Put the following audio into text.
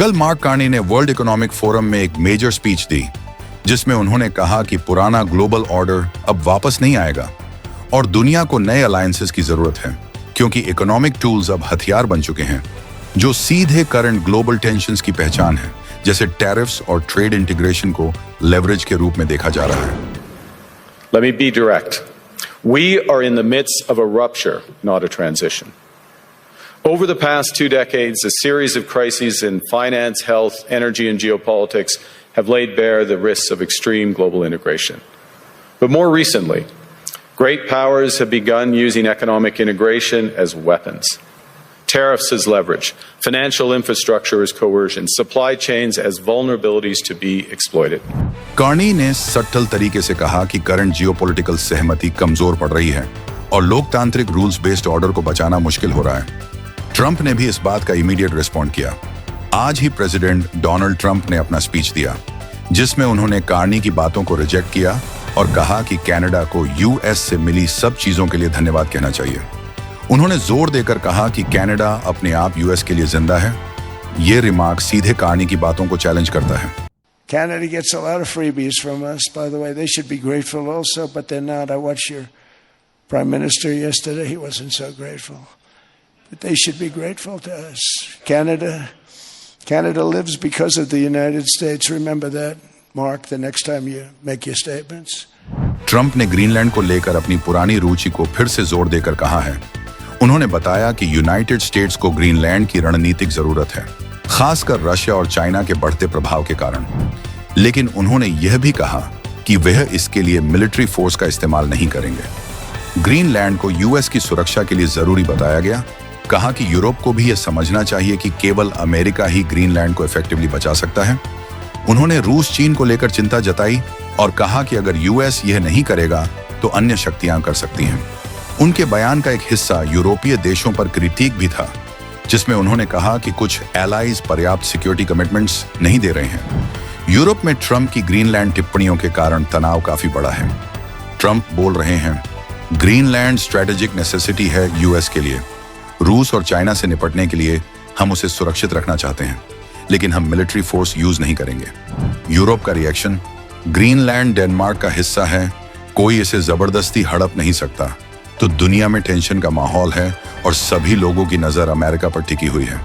कल mark Carney ने world economic forum में एक मेजर स्पीच दी, जिसमें उन्होंने कहा कि पुराना ग्लोबल ऑर्डर अब वापस नहीं आएगा और दुनिया को नए अलायंसेस की जरूरत है, क्योंकि इकोनॉमिक टूल्स अब हथियार बन चुके हैं जो सीधे करंट ग्लोबल टेंशंस की पहचान है, जैसे टैरिफ्स और ट्रेड इंटीग्रेशन को लेवरेज के रूप में देखा जा रहा है। Let me be direct. We are in the midst of a rupture, not a transition. Over the past 2 decades, a series of crises in finance, health, energy, and geopolitics have laid bare the risks of extreme global integration. But more recently, great powers have begun using economic integration as weapons. Tariffs as leverage, financial infrastructure as coercion, supply chains as vulnerabilities to be exploited. Carney ने सट्टल तरीके से कहा कि current geopolitical सहमति कमजोर पड़ रही है और लोकतांत्रिक रूल्स बेस्ड ऑर्डर को बचाना मुश्किल हो रहा है। ट्रंप ने भी इस बात का इमीडिएट रिस्पॉन्ड किया। आज ही प्रेसिडेंट डोनाल्ड ट्रंप ने अपना स्पीच दिया, जिसमें उन्होंने कार्नी की बातों को रिजेक्ट किया और कहा कि कनाडा को यूएस से मिली सब चीजों के लिए धन्यवाद कहना चाहिए। उन्होंने जोर देकर कहा कि कनाडा अपने आप यूएस के लिए जिंदा है। ये रिमार्क सीधे कार्नी की बातों को चैलेंज करता है। Canada gets a lot of freebies from us, by the way. They should be grateful also, but they're not. I watched your Prime Minister yesterday. He wasn't so grateful. But they should be grateful to us. Canada lives because of the United States. Remember that, Mark, the next time you make your statements. Trump ने Greenland को लेकर अपनी पुरानी रुचि को फिर से जोर देकर कहा है। उन्होंने बताया कि यूनाइटेड स्टेट्स को ग्रीनलैंड की रणनीतिक जरूरत है, खासकर रशिया और चाइना के बढ़ते प्रभाव के कारण। लेकिन उन्होंने यह भी कहा कि वह इसके लिए मिलिट्री फोर्स का इस्तेमाल नहीं करेंगे। ग्रीनलैंड को यूएस की सुरक्षा के लिए जरूरी बताया गया। कहा कि यूरोप को भी यह समझना चाहिए कि केवल अमेरिका ही ग्रीनलैंड को इफेक्टिवली बचा सकता है। उन्होंने रूस चीन को लेकर चिंता जताई और कहा कि अगर यूएस यह नहीं करेगा तो अन्य शक्तियां कर सकती हैं। उनके बयान का एक हिस्सा यूरोपीय देशों पर क्रिटिक भी था, जिसमें उन्होंने कहा कि कुछ एलाइज पर्याप्त सिक्योरिटी कमिटमेंट्स नहीं दे रहे हैं। यूरोप में ट्रंप की ग्रीनलैंड टिप्पणियों के कारण तनाव काफी बड़ा है। ट्रंप बोल रहे हैं, ग्रीनलैंड स्ट्रेटेजिक नेसेसिटी है यूएस के लिए। रूस और चाइना से निपटने के लिए हम उसे सुरक्षित रखना चाहते हैं, लेकिन हम मिलिट्री फोर्स यूज नहीं करेंगे। यूरोप का रिएक्शन, ग्रीनलैंड डेनमार्क का हिस्सा है, कोई इसे जबरदस्ती हड़प नहीं सकता। तो दुनिया में टेंशन का माहौल है और सभी लोगों की नजर अमेरिका पर टिकी हुई है।